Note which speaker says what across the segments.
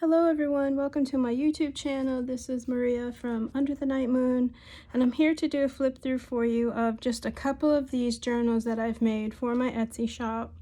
Speaker 1: Hello everyone, welcome to my YouTube channel. This is Maria from Underthenightmoon, and I'm here to do a flip through for you of just a couple of these journals that I've made for my Etsy shop.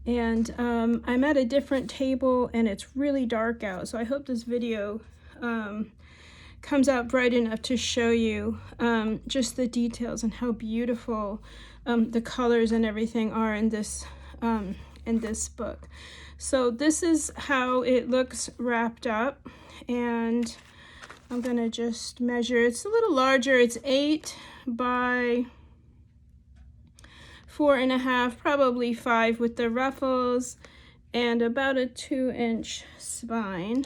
Speaker 1: And I'm at a different table and it's really dark out, so I hope this video comes out bright enough to show you just the details and how beautiful the colors and everything are in this book. So this is how it looks wrapped up, and I'm gonna just measure. It's a little larger. It's 8 by 4.5, probably 5 with the ruffles, and about a 2-inch spine.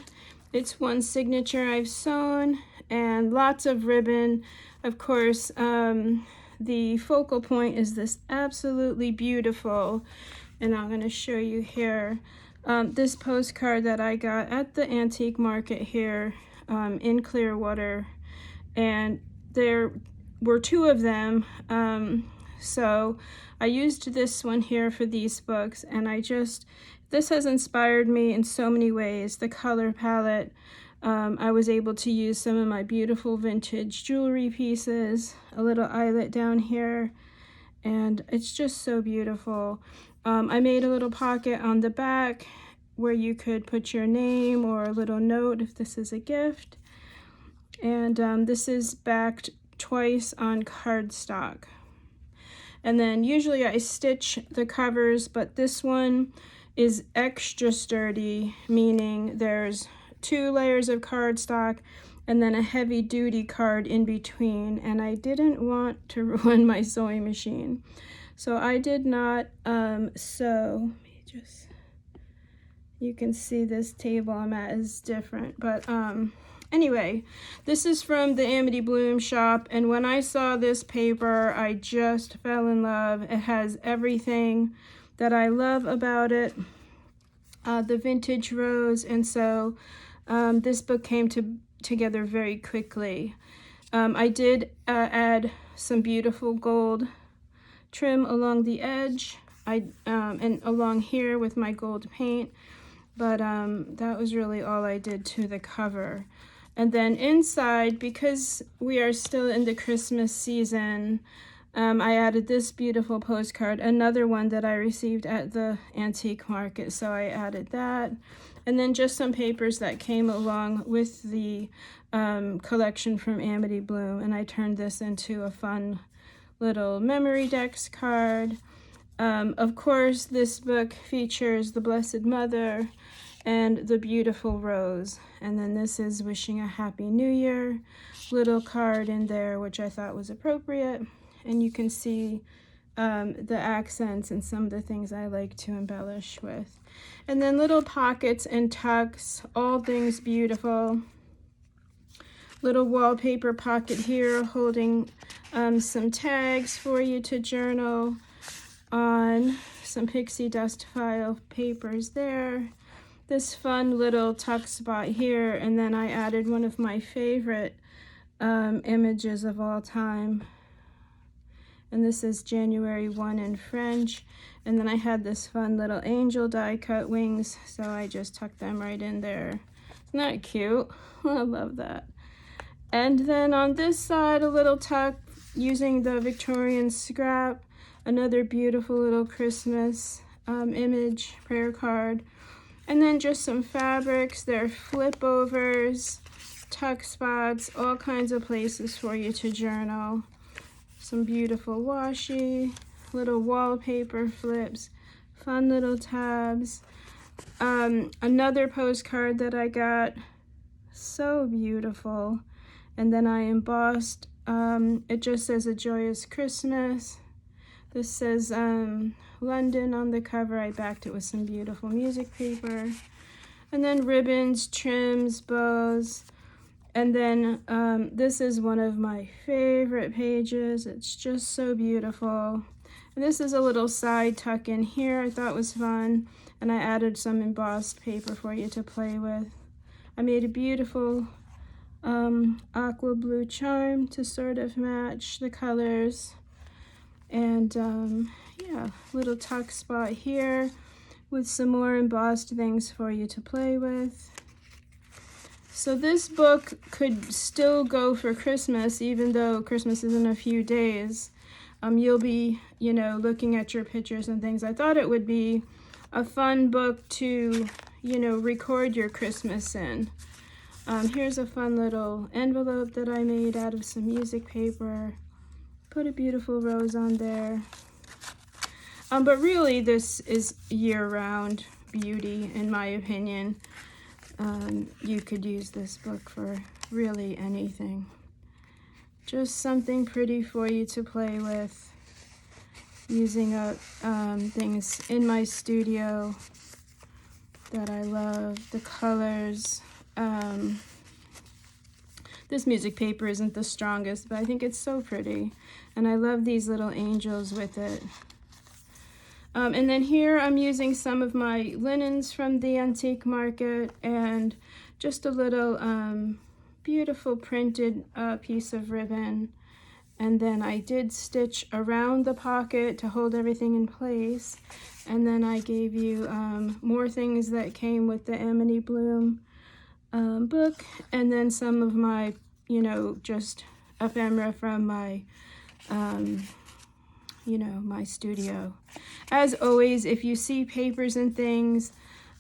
Speaker 1: It's one signature I've sewn, and lots of ribbon. Of course, the focal point is this absolutely beautiful, and I'm going to show you here, this postcard that I got at the antique market here in Clearwater, and there were 2 of them, so I used this one here for these books, and this has inspired me in so many ways. The color palette, I was able to use some of my beautiful vintage jewelry pieces, a little eyelet down here, and it's just so beautiful. I made a little pocket on the back where you could put your name or a little note if this is a gift. And this is backed twice on cardstock. And then usually I stitch the covers, but this one is extra sturdy, meaning there's 2 layers of cardstock and then a heavy duty card in between. And I didn't want to ruin my sewing machine, so I did not sew. You can see this table I'm at is different, but anyway, this is from the Amity Bloom shop, and when I saw this paper, I just fell in love. It has everything that I love about it, the vintage rose, and so this book came together very quickly. I did add some beautiful gold trim along the edge, and along here with my gold paint, but that was really all I did to the cover. And then inside, because we are still in the Christmas season, I added this beautiful postcard, another one that I received at the antique market, so I added that. And then just some papers that came along with the collection from Amity Bloom, and I turned this into a fun little memory decks card. Of course, this book features the Blessed Mother and the beautiful rose, and then this is wishing a happy new year little card in there, which I thought was appropriate, and you can see the accents and some of the things I like to embellish with. And then little pockets and tucks, all things beautiful. Little wallpaper pocket here holding some tags for you to journal on, some pixie dust file papers there, this fun little tuck spot here, and then I added one of my favorite images of all time, and this is January 1 in French, and then I had this fun little angel die cut wings, so I just tucked them right in there. Isn't that cute? I love that. And then on this side, a little tuck using the Victorian scrap, another beautiful little Christmas image prayer card. And then just some fabrics. There are flip overs, tuck spots, all kinds of places for you to journal. Some beautiful washi, little wallpaper flips, fun little tabs. Another postcard that I got, so beautiful. And then I embossed, it just says a joyous Christmas. This says London on the cover. I backed it with some beautiful music paper. And then ribbons, trims, bows. And then this is one of my favorite pages. It's just so beautiful. And this is a little side tuck in here I thought was fun. And I added some embossed paper for you to play with. I made a beautiful aqua blue charm to sort of match the colors, and yeah, little tuck spot here with some more embossed things for you to play with. So this book could still go for Christmas, even though Christmas is in a few days. You'll be, you know, looking at your pictures and things. I thought it would be a fun book to, you know, record your Christmas in. Here's a fun little envelope that I made out of some music paper. Put a beautiful rose on there. But really, this is year-round beauty, in my opinion. You could use this book for really anything. Just something pretty for you to play with. Using up things in my studio that I love. The colors. This music paper isn't the strongest, but I think it's so pretty. And I love these little angels with it. And then here I'm using some of my linens from the antique market and just a little beautiful printed piece of ribbon. And then I did stitch around the pocket to hold everything in place. And then I gave you more things that came with the Amity Bloom book. And then some of my, you know, just ephemera from my you know, my studio. As always, if you see papers and things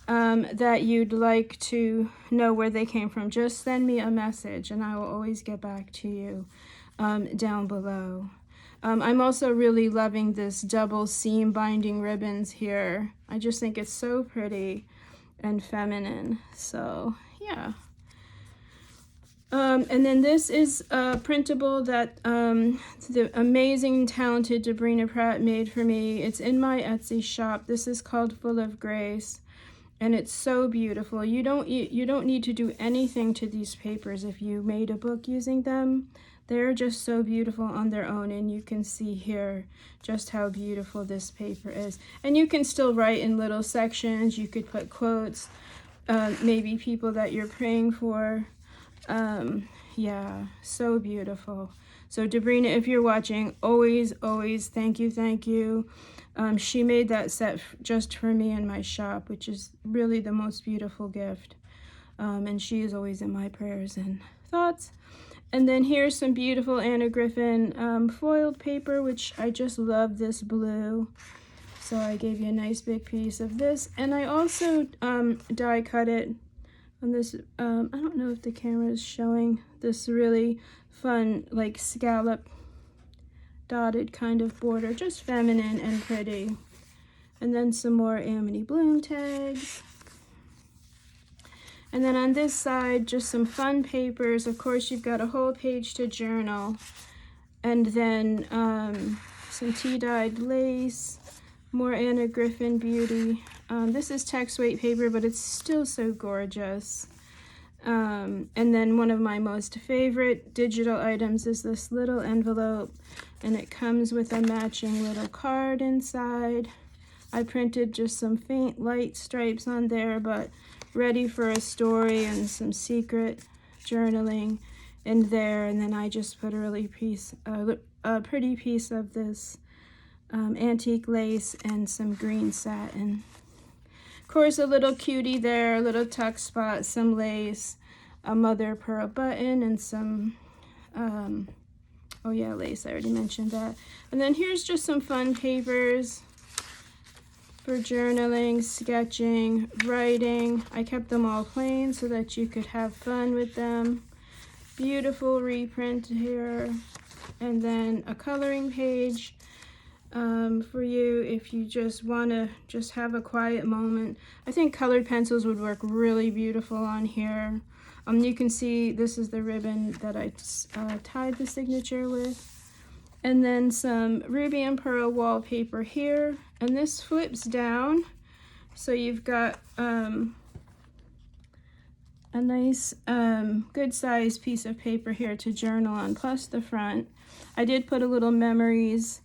Speaker 1: that you'd like to know where they came from, just send me a message and I will always get back to you down below. I'm also really loving this double seam binding ribbons here. I just think it's so pretty and feminine. So yeah. And then this is a printable that the amazing, talented Debrina Pratt made for me. It's in my Etsy shop. This is called Full of Grace, and it's so beautiful. You don't need to do anything to these papers if you made a book using them. They're just so beautiful on their own, and you can see here just how beautiful this paper is. And you can still write in little sections. You could put quotes, maybe people that you're praying for. Yeah, so beautiful. So Debrina, if you're watching, always thank you. She made that set just for me in my shop, which is really the most beautiful gift. And she is always in my prayers and thoughts. And then here's some beautiful Anna Griffin foiled paper, which I just love this blue. So I gave you a nice big piece of this. And I also die cut it on this, I don't know if the camera is showing this really fun, like scallop dotted kind of border, just feminine and pretty. And then some more Amity Bloom tags. And then on this side, just some fun papers. Of course, you've got a whole page to journal. And then some tea-dyed lace, more Anna Griffin beauty. This is text weight paper, but it's still so gorgeous. And then one of my most favorite digital items is this little envelope, and it comes with a matching little card inside. I printed just some faint light stripes on there, but ready for a story and some secret journaling in there. And then I just put a really pretty piece of this antique lace and some green satin. Of course, a little cutie there, a little tuck spot, some lace, a mother of pearl button, and some, oh yeah, lace, I already mentioned that. And then here's just some fun papers for journaling, sketching, writing. I kept them all plain so that you could have fun with them. Beautiful reprint here. And then a coloring page for you if you just want to just have a quiet moment. I think colored pencils would work really beautiful on here. You can see this is the ribbon that I tied the signature with. And then some ruby and pearl wallpaper here. And this flips down. So you've got a nice good sized piece of paper here to journal on, plus the front. I did put a little memories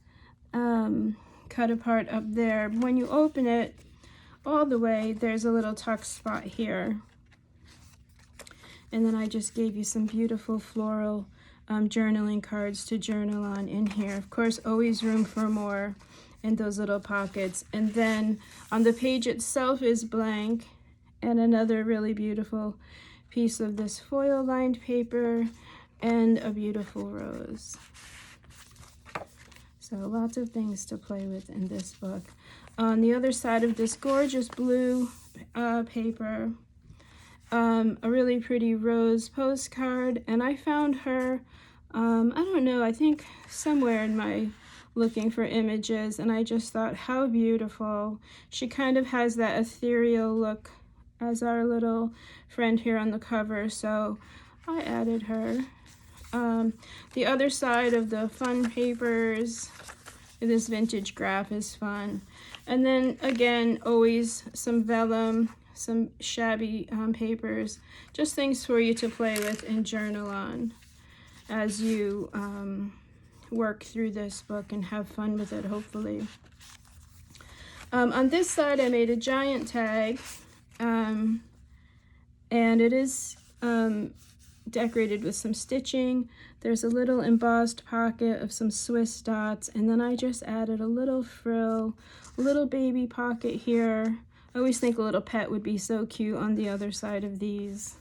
Speaker 1: cut apart up there. When you open it all the way, there's a little tuck spot here. And then I just gave you some beautiful floral journaling cards to journal on in here. Of course, always room for more in those little pockets. And then on the page itself is blank, and another really beautiful piece of this foil lined paper, and a beautiful rose. So lots of things to play with in this book. On the other side of this gorgeous blue paper, a really pretty rose postcard, and I found her, I don't know, I think somewhere in my looking for images, and I just thought how beautiful. She kind of has that ethereal look as our little friend here on the cover, so I added her. The other side of the fun papers, this vintage graph is fun. And then again, always some vellum, some shabby papers, just things for you to play with and journal on as you work through this book and have fun with it, hopefully. On this side, I made a giant tag, and it is decorated with some stitching. There's a little embossed pocket of some Swiss dots, and then I just added a little frill, a little baby pocket here. I always think a little pet would be so cute on the other side of these.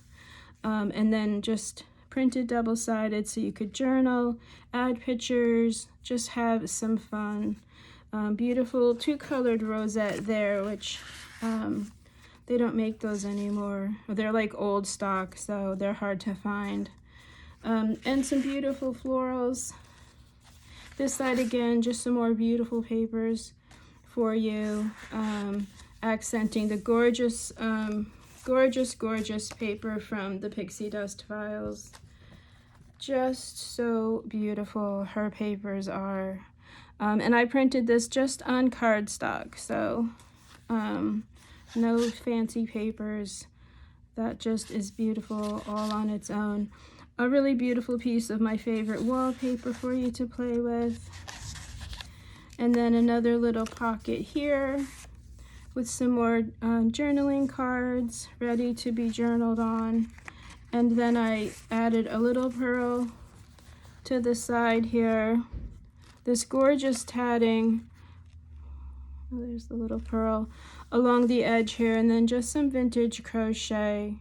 Speaker 1: And then just printed double-sided so you could journal, add pictures, just have some fun. Beautiful two-colored rosette there, which they don't make those anymore. They're like old stock, so they're hard to find. And some beautiful florals. This side again, just some more beautiful papers for you, accenting the gorgeous, gorgeous paper from the Pixie Dust files. Just so beautiful her papers are. And I printed this just on cardstock, so no fancy papers. That just is beautiful all on its own. A really beautiful piece of my favorite wallpaper for you to play with. And then another little pocket here with some more journaling cards ready to be journaled on. And then I added a little pearl to the side here. This gorgeous tatting, oh, there's the little pearl, along the edge here, and then just some vintage crochet.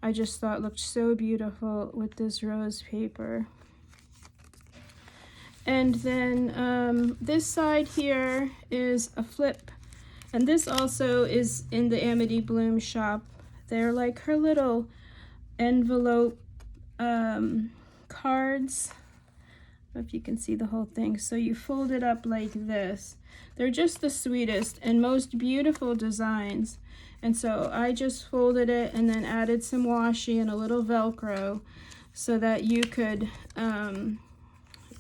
Speaker 1: I just thought looked so beautiful with this rose paper. And then this side here is a flip, and this also is in the Amity Bloom shop. They're like her little envelope cards. I don't know if you can see the whole thing. So you fold it up like this. They're just the sweetest and most beautiful designs. And so I just folded it and then added some washi and a little Velcro so that you could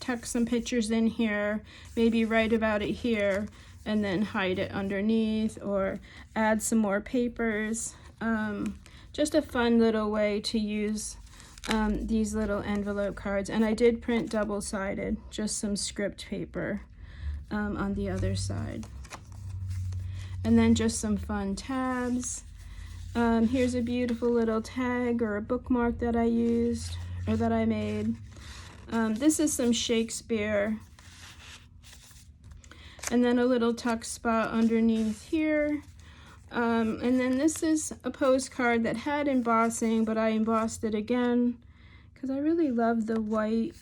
Speaker 1: tuck some pictures in here, maybe write about it here, and then hide it underneath or add some more papers. Just a fun little way to use these little envelope cards. And I did print double-sided, just some script paper on the other side. And then just some fun tabs. Here's a beautiful little tag or a bookmark that I used, or that I made. This is some Shakespeare. And then a little tuck spot underneath here. And then this is a postcard that had embossing, but I embossed it again because I really love the white,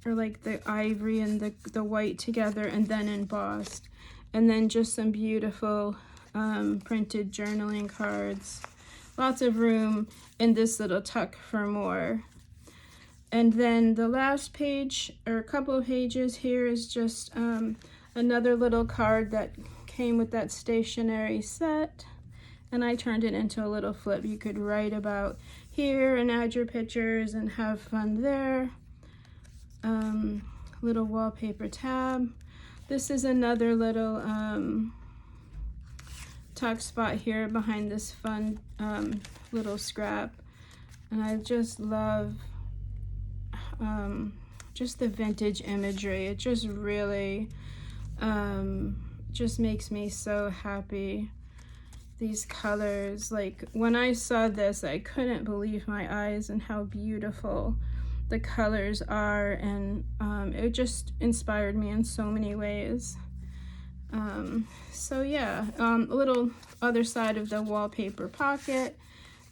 Speaker 1: or like the ivory and the white together and then embossed. And then just some beautiful printed journaling cards. Lots of room in this little tuck for more. And then the last page, or a couple of pages here, is just another little card that came with that stationery set. And I turned it into a little flip. You could write about here and add your pictures and have fun there. Little wallpaper tab. This is another little tuck spot here behind this fun little scrap. And I just love just the vintage imagery. It just really just makes me so happy. These colors, like when I saw this, I couldn't believe my eyes and how beautiful the colors are, and it just inspired me in so many ways. So yeah, a little other side of the wallpaper pocket.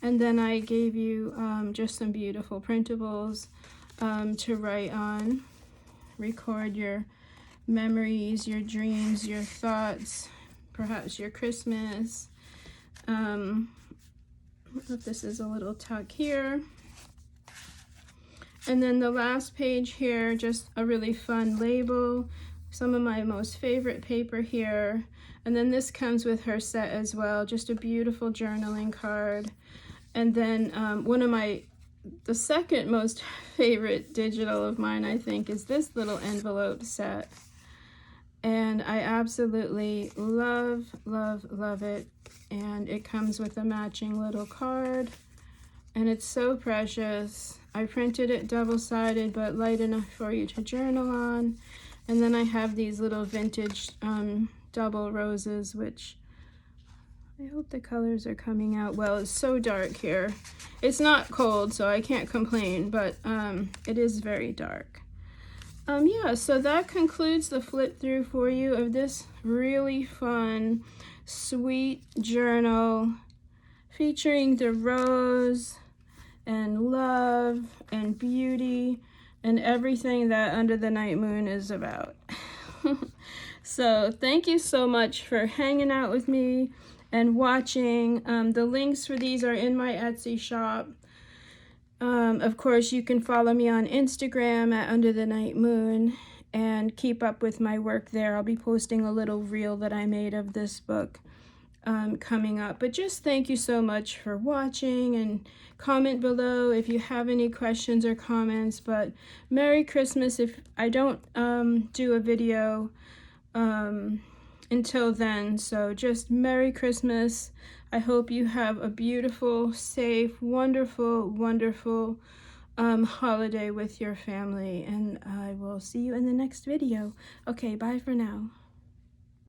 Speaker 1: And then I gave you just some beautiful printables to write on, record your memories, your dreams, your thoughts, perhaps your Christmas. This is a little tuck here. And then the last page here, just a really fun label, some of my most favorite paper here. And then this comes with her set as well, just a beautiful journaling card. And then the second most favorite digital of mine, I think, is this little envelope set. And I absolutely love, love, love it. And it comes with a matching little card. And it's so precious. I printed it double-sided, but light enough for you to journal on. And then I have these little vintage double roses, which I hope the colors are coming out well. It's so dark here. It's not cold, so I can't complain, but it is very dark. Yeah, so that concludes the flip through for you of this really fun, sweet journal featuring the rose and love and beauty and everything that Under the Night Moon is about. So thank you so much for hanging out with me and watching. The links for these are in my Etsy shop. Of course, you can follow me on Instagram at Underthenightmoon and keep up with my work there. I'll be posting a little reel that I made of this book coming up. But just thank you so much for watching, and comment below if you have any questions or comments. But Merry Christmas if I don't do a video until then. So just Merry Christmas. I hope you have a beautiful, safe, wonderful, wonderful holiday with your family, and I will see you in the next video. Okay, bye for now.